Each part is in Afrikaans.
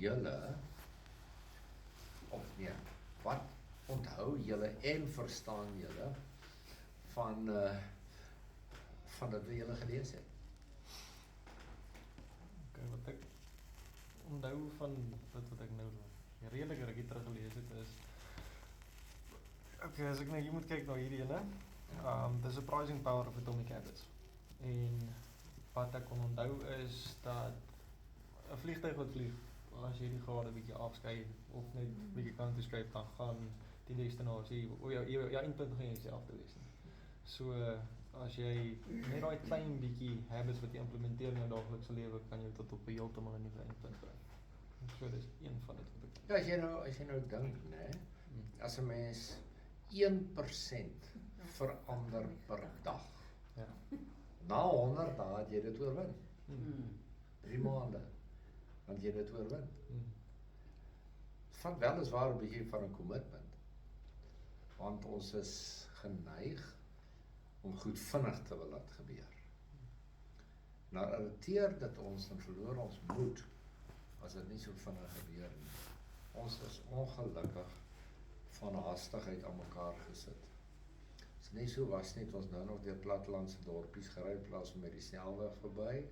julle, of nee, wat onthou julle en verstaan julle van dat wat julle gelees het? Okay, wat ek onthou van dit wat ek nou redelijk rukkie terug gelees het is, okay, as ek nou hier moet kyk na hierdie ene, The Surprising Power of Atomic Habits. En wat ek kon onthou is dat 'n vliegtuig wat vlieg, as jy die gade bietjie afskei of net bietjie kant toe skuif, dan gaan die destinasie, jou eindpunt gaan dieselfde wees. So as jy net daai klein bietjie habits wat jy implementeer in jou daaglikse lewe, kan jy tot op 'n heeltemal 'n nuwe eindpunt bring. So dis een van dit wat ek. Ja, as jy nou dink, né, as 'n mens 1% verander per dag. Ja. Na 100 dae het jy dit oorwin. 3 maande, want jy dit oorwin. Vat weliswaar 'n bietjie van 'n commitment, want ons is geneig om goed vinnig te wil laat gebeur. Nou irriteer dit ons en verloor ons moed as dit nie so vinnig gebeur nie. Ons is ongelukkig van hastigheid aan mekaar gesit. As dit nie so was nie, het ons nou nog deur plattelandse dorpies gery in plaas van met die snelweg verby,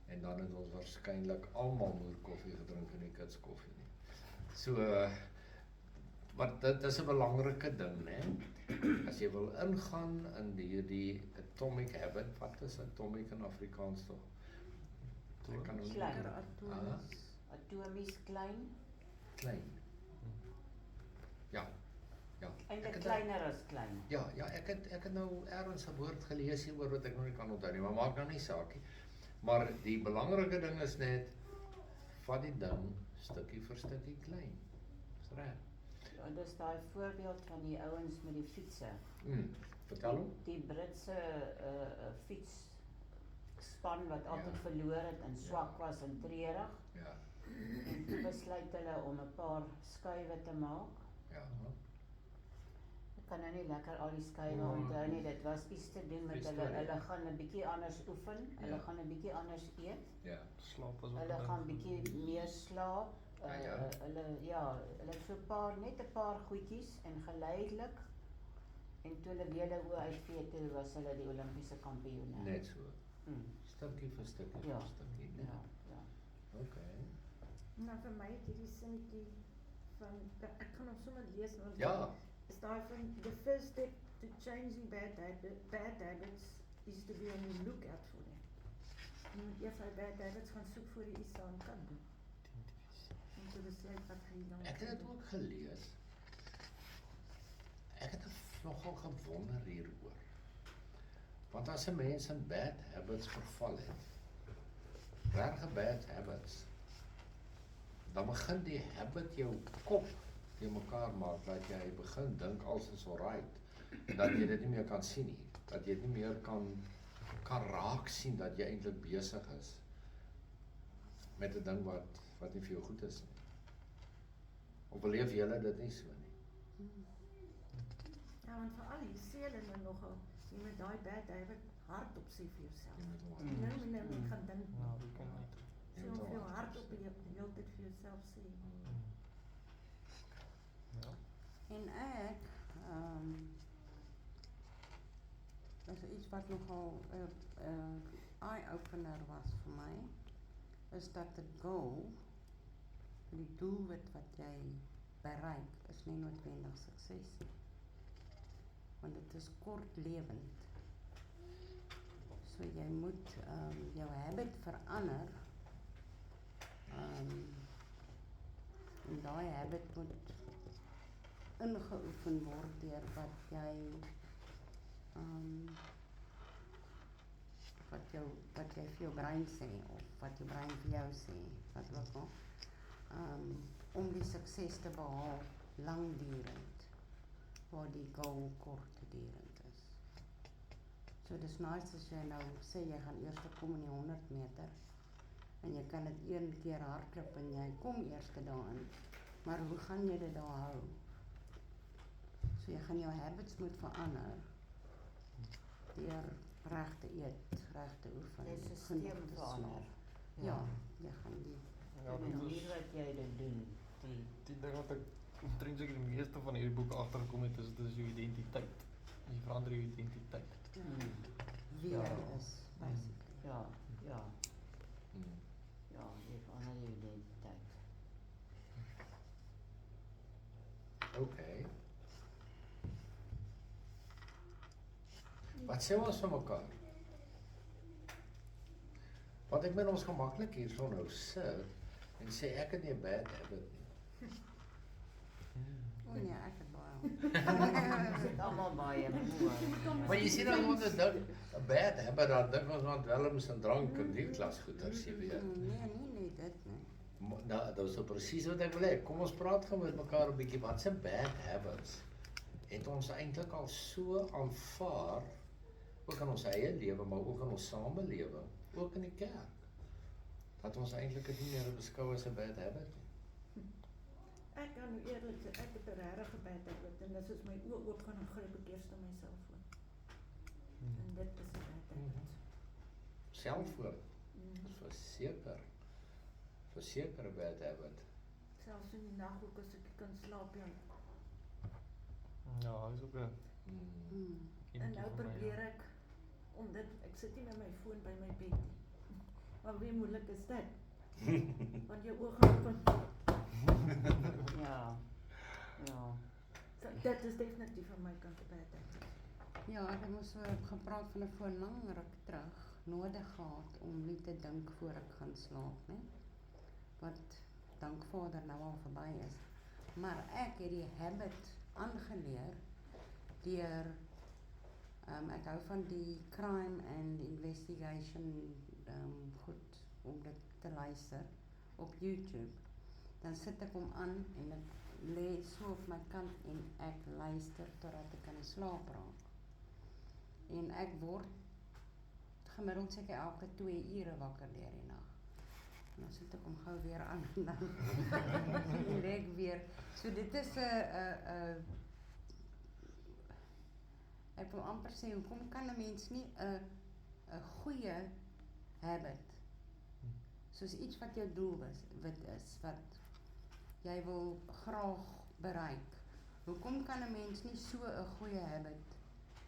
en dan het ons waarskynlik almal moerkoffie gedrink en nie kits koffie nie. So, maar dit is 'n belangrike ding, né? As jy wil ingaan in die atomic habit, wat is atomic in Afrikaans tog? Ek kan nog Klein. nie. Atomies klein. Klein. Ja. Eintlik kleiner as klein. Ja, ek het nou ergens 'n woord gelees hieroor wat ek nog nie kan onthou nie, maar maak nou nie saak nie. Maar die belangrike ding is net, vat die ding stukkie vir stukkie klein. Dis reg. En dis daai voorbeeld van die ouens met die fietsse. Vertel hom. Die Britse fietsspan wat altyd verloor het en swak was en treurig. Ja. En toe besluit hulle om 'n paar skuwe te maak. Ja. Ek kan nou nie lekker al die skuwe onthou nie. Dit was iets te doen met hulle gaan 'n bietjie anders oefen, hulle gaan 'n bietjie anders eet. Ja. Slaap was ook. Hulle gaan bietjie meer slaap. Hulle het so 'n paar goedjies en geleidelik. En toe hulle weer oor uitvee, toe was hulle die Olimpiese kampioene. Net so. Stukkie vir stukkie vir stukkie, né? Ja. Okay. Nou vir my het hierdie sinnetjie van, ek kan hom sommer lees, want Ja. is daai van, the first step to changing bad habits is to be on the lookout for them. Jy moet eers daai bad habits gaan soek voor jy iets daaraan kan doen. Om te besluit wat jy dan Ek het dit ook gelees. Ek het nogal gewonder hieroor. Want as 'n mens in bad habits verval het, regte bad habits, dan begin die habit jou kop te mekaar maak, dat jy begin dink alles is alright, dat jy dit nie meer kan sien nie, dat jy dit nie meer kan raak sien dat jy eintlik besig is met 'n ding wat nie vir jou goed is nie. Of beleef julle dit nie so nie? Ja, want veral hier sê hulle nou nogal, jy moet daai bad habit hardop sê vir jouself. Nou gaan dink. Ja, dit kan uit. So veel hardop en jy wil dit vir jouself sê. Ja. En ek, is iets wat nogal eye-opener was vir my, is dat die goal, die doelwit wat jy bereik, is nie noodwendig sukses nie. Want dit is kortlewend. So jy moet jou habit verander, en daai habit moet ingeoefen word deur wat jy vir jou brein sê, of wat jou brein vir jou sê, wat ook al, om die sukses te behaal langdurend, waar die goal kortdurend is. So dis nice as jy nou sê jy gaan eers kom in die 100 meter, en jy kan dit een keer hardloop en jy kom eerste daarin, maar hoe gaan jy dit daar hou? So jy gaan jou habits moet verander, deur reg te eet, reg te oefen, Jy systeem genoeg te verander. slaap. Ja, jy gaan die Ja, die dit manier is wat jy dit doen. die ding wat ek omtrent seker die meeste van hierdie boeke agtergekom het, is dit is jou identiteit. Jy verander jou identiteit. Wie Ja. jy is, basically. Ja, ja, Hmm. ja, jy verander jou identiteit. Okay. Wat sê ons van mekaar? Want ek meen ons gaan maklik hierso nou sit en sê ek het nie 'n bad habit nie. O nee, ek het baie. Ons het almal baie moe. Maar jy sien dan ons dink 'n bad habit, dan dink ons aan dwelms en drank en die klas goeters, jy weet. Nee, dit nie. Nou, dit is so presies wat ek wil hê. Kom ons praat gou met mekaar 'n bietjie, wat se bad habits het ons eintlik al so aanvaar, ook in ons eie lewe, maar ook in ons samelewe, ook in die kerk, dat ons eintlik dit nie meer beskou as 'n bad habit nie. Ek kan nou eerlik sê, ek het 'n regte bad habit en dis as my oë oop gaan en gryp ek eers na my selfoon. En dit is 'n bad habit. Selfwoord, Mm. is verseker 'n bad habit. Selfs in die nag ook as ek nie kan slaap nie. Ja, is ook 'n En nou probeer ek om dit, ek sit nie met my foon by my bed nie. Maar hoe moeilik is dit? Want jou oë gaan open. Ja, ja. So, dit is definitief van my kant 'n bad habit. Ja, ek het mos so gepraat van 'n foon lang ruk terug nodig gehad om nie te dink voor ek gaan slaap nie. Wat dank Vader nou al verby is. Maar ek het die habit aangeleer deur ek hou van die crime and investigation goed om dit te luister op YouTube. Dan sit ek hom aan en ek lê so op my kant en ek luister totdat ek in slaap raak. En ek word gemiddeld seker elke 2 ure wakker deur die nag. En dan sit ek hom gou weer aan en dan lê ek weer. So dit is 'n ek wil amper sê, hoekom kan 'n mens nie 'n goeie habit, soos iets wat jou doelwit is, wat jy wil graag bereik, hoekom kan 'n mens nie so 'n goeie habit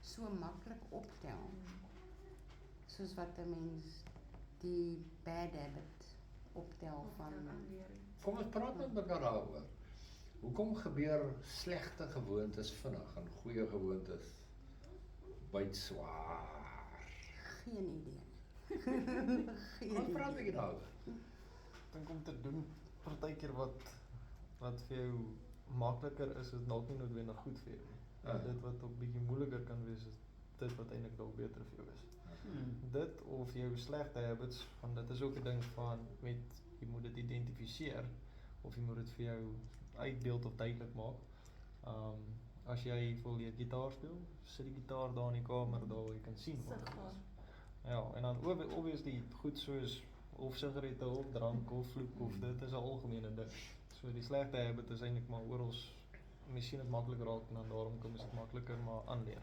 so maklik optel, soos wat 'n mens die bad habit optel van... Kom ons praat met mekaar daaroor. Hoekom gebeur slegte gewoontes vinnig en goeie gewoontes byt swaar? Geen idee. Wat praat ek daaroor? Ek dink om te doen partykeer wat vir jou makliker is dalk nie noodwendig goed vir jou nie. Ja. Dit wat ook bietjie moeiliker kan wees is dit wat eintlik dalk beter vir jou is. Dit of jou slegte habits, want dit is ook 'n ding van jy moet dit identifiseer of jy moet dit vir jou uitbeeld of duidelik maak. As jy wil leer gitaar speel, sit die gitaar daar in die kamer daar waar jy kan sien wat dit Sigbaar. is. Ja, en dan obviously goed soos of sigarette of drank of vloek of dit is 'n algemene ding. So die slegte habit is eintlik maar oral, mens sien dit maklik raak en dan daarom kom dit makliker maar aanleer.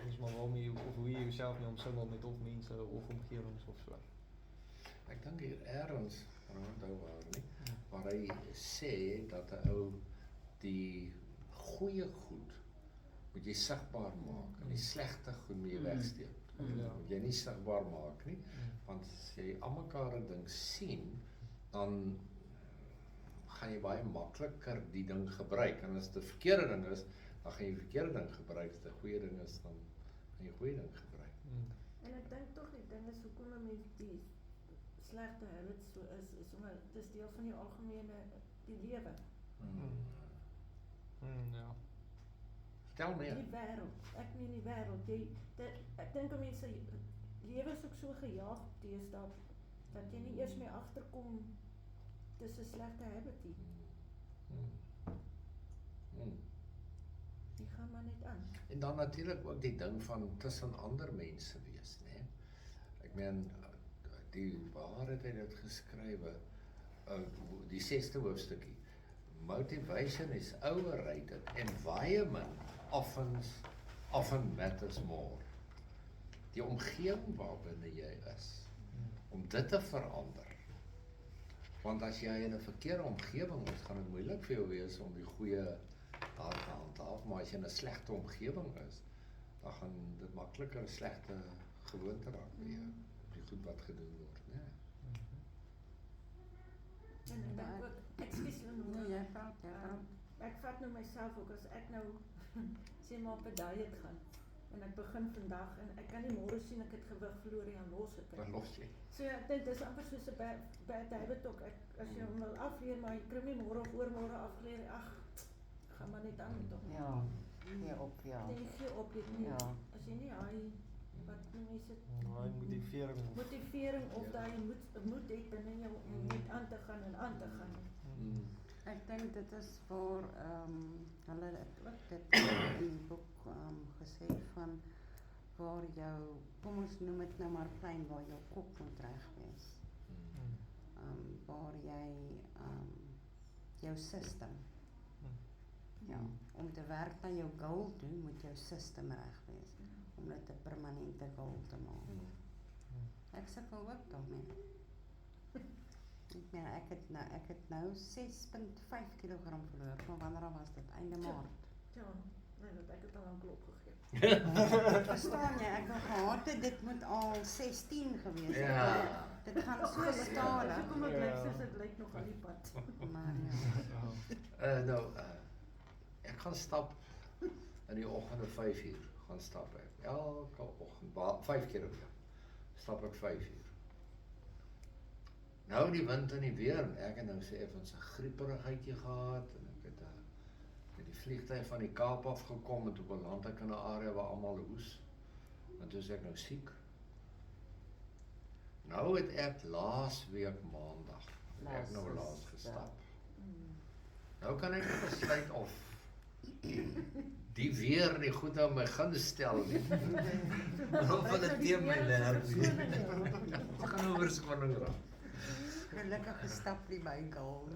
Dis maar waarmee of hoe jy jouself mee omsingel met of mense of omgewings of so. Ek dink hier ergens, onthou waar nie, waar hy sê dat 'n ou die goeie goed moet jy sigbaar maak en die slegte goed moet jy wegsteek. Ja. Moet jy nie sigbaar maak nie, want as jy almekaar 'n ding sien, dan gaan jy baie makliker die ding gebruik. En as dit 'n verkeerde ding is, dan gaan jy die verkeerde ding gebruik. As dit 'n goeie ding is, dan gaan jy 'n goeie ding gebruik. En ek dink tog die ding is hoekom 'n mens die slegte habits so is omdat dit is deel van jou algemene die lewe. Ja. Vertel meer. Die wêreld. Ek meen die wêreld. Ek dink mense lewe is ook so gejaag deesdae dat jy nie eers meer agterkom dis 'n slegte habit nie. Die gaan maar net aan. En dan natuurlik ook die ding van tussen ander mense wees, né? Ek meen waar het hy dit geskrywe? Die 6de hoofstukkie. Motivation is overrated. Environment often matters more. Die omgewing waarbinne jy is, om dit te verander, Want as jy in 'n verkeerde omgewing is, gaan dit moeilik vir jou wees om die goeie daar te handhaaf, maar as jy in 'n slegte omgewing is, dan gaan dit makliker 'n slegte gewoonte raak vir jou, die goed wat gedoen word, né? En ek dink ook, ekskuus Leonora, Nee, jy praat, ek vat nou myself ook, as ek nou sê maar op 'n diet gaan, en ek begin vandag, en ek kan nie môre sien ek het gewig verloor en los het. Dan los jy. So ek dink dis amper soos 'n bad habit ook, as jy hom wil afleer, maar jy kry nie môre of oormôre afgeleer, ag, gaan maar net aan met hom. Ja, gee op, ja. Nee, gee op, jy nie, Ja. as jy nie hy, wat noem jy dit, Daai motivering of Ja. daai moed het binne jou om net aan te gaan en aan te gaan. Ek dink dit is waar hulle het ook dit in die boek gesê van waar jou, kom ons noem dit nou maar klein, waar jou kop moet reg wees. Waar jy jou system. Ja, om te werk na jou goal toe moet jou system reg wees om dit 'n permanente goal te maak. Ek sukkel ook daarmee. Ek meen ek het nou 6.5 kg verloor. Van wanneer af was dit? Einde Maart. Ja, nee, dat ek het al aan klop gegee. Verstaan jy? Ek wou gehad het dit moet al 16 gewees het. Ja. Dit gaan so stadig. Kom ek Ja. lyk soos dit lyk nog al die pad. Maar ja. Ek gaan stap in die oggende 5 uur, gaan stap ek. Elke oggend, 5 keer 'n week, stap ek 5 uur. Nou die wind en die weer, en ek het nou sê effens 'n grieperigheidjie gehad, en ek het met die vliegtuig van die Kaap af gekom, en toe beland ek in 'n area waar almal hoes, en toe is ek nou siek. Nou het ek laas week maandag, het ek nou laas gestap. Nou kan ek besluit of die weer nie goed aan my guns stel nie. Of hulle teen my werk nie. Ek gaan oor skoning raak. Gelukkig gestap nie by goal.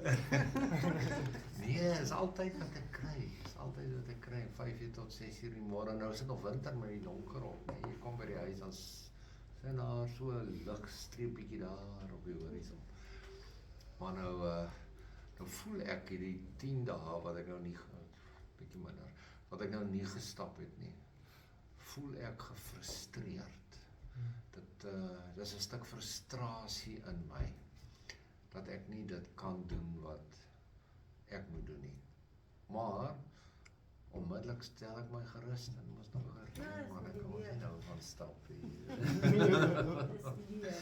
Nee, is altyd wat ek kry. Is altyd wat ek kry, 5 uur tot 6 uur in die môre. Nou is dit nog winter met die donker op, nee. Jy kom by die huis, dan sien daar so 'n ligstreepietjie daar op die horison. Maar nou voel ek hierdie 10 dae wat ek nou nie, bietjie minder, wat ek nou nie gestap het nie, voel ek gefrustreerd. Dis 'n stuk frustrasie in my, dat ek nie dit kan doen wat ek moet doen nie. Maar, onmiddellik stel ek my gerus en mos nog gereed, maar ek kan ons nie nou van stap hier. Dis die weer.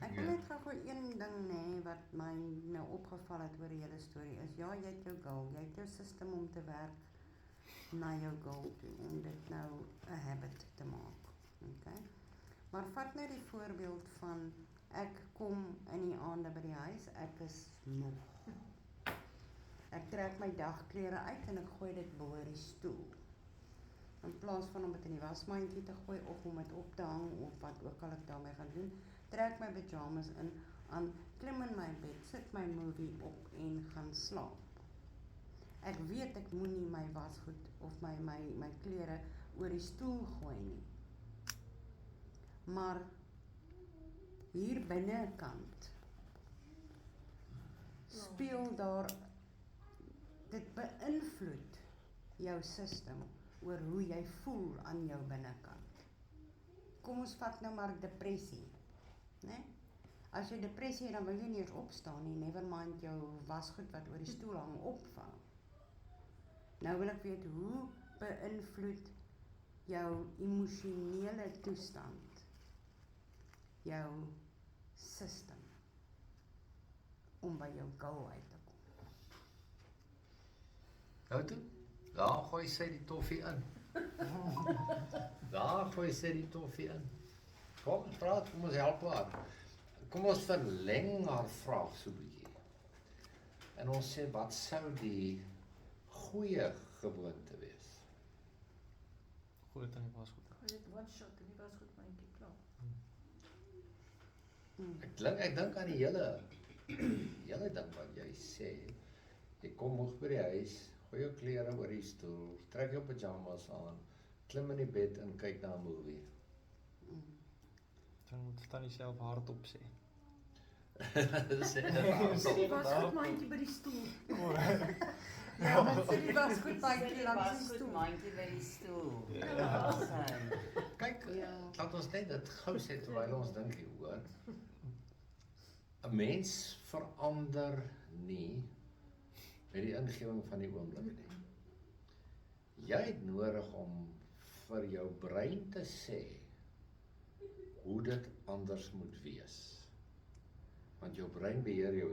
Ek wil net gou een ding nê wat my nou opgeval het oor die hele storie is, ja, jy het jou goal, jy het jou system om te werk na jou goal toe, om dit nou 'n habit te maak. Okay? Maar vat nou die voorbeeld van ek kom in die aande by die huis, ek is moeg. Ek trek my dagklere uit en ek gooi dit bo die stoel. In plaas van om dit in die wasmandjie te gooi of om dit op te hang of wat ook al ek daarmee gaan doen, trek my pyjamas in, klim in my bed, sit my movie op en gaan slaap. Ek weet ek moenie my wasgoed of my klere oor die stoel gooi nie. Maar hier binnekant speel daar, dit beïnvloed jou system oor hoe jy voel aan jou binnekant. Kom ons vat nou maar depressie, né? As jy depressie het, dan wil jy nie eens opstaan nie, never mind jou wasgoed wat oor die stoel hang opvang. Nou wil ek weet, hoe beïnvloed jou emosionele toestand jou system om by jou goal uit te kom? Nou toe, daar gooi sy die toffie in. Daar gooi sy die toffie in. Kom, praat, kom ons help haar. Kom ons verleng haar vraag so 'n bietjie. En ons sê, wat sou die goeie gewoonte wees? Gooi dit in die wasgoed. Gooi dit one shot en die wasgoed mandjie klaar. Ek dink aan die hele ding wat jy sê. Jy kom moeg by die huis, gooi jou klere oor die stoel, trek jou pyjamas aan, klim in die bed en kyk na 'n movie. Dan moet dit dan self hardop sê. Sê dit nou. Sit die wasgoedmandjie by die stoel. Ja, met sy die wasgoedmandjie Sit die langs die wasgoed stoel. mandjie by die stoel. Ja. Sy. Kyk, Ja. laat ons net dit gou sê terwyl ons dink hieroor. 'n Mens verander nie met die ingewing van die oomblik nie. Jy het nodig om vir jou brein te sê hoe dit anders moet wees. Want jou brein beheer jou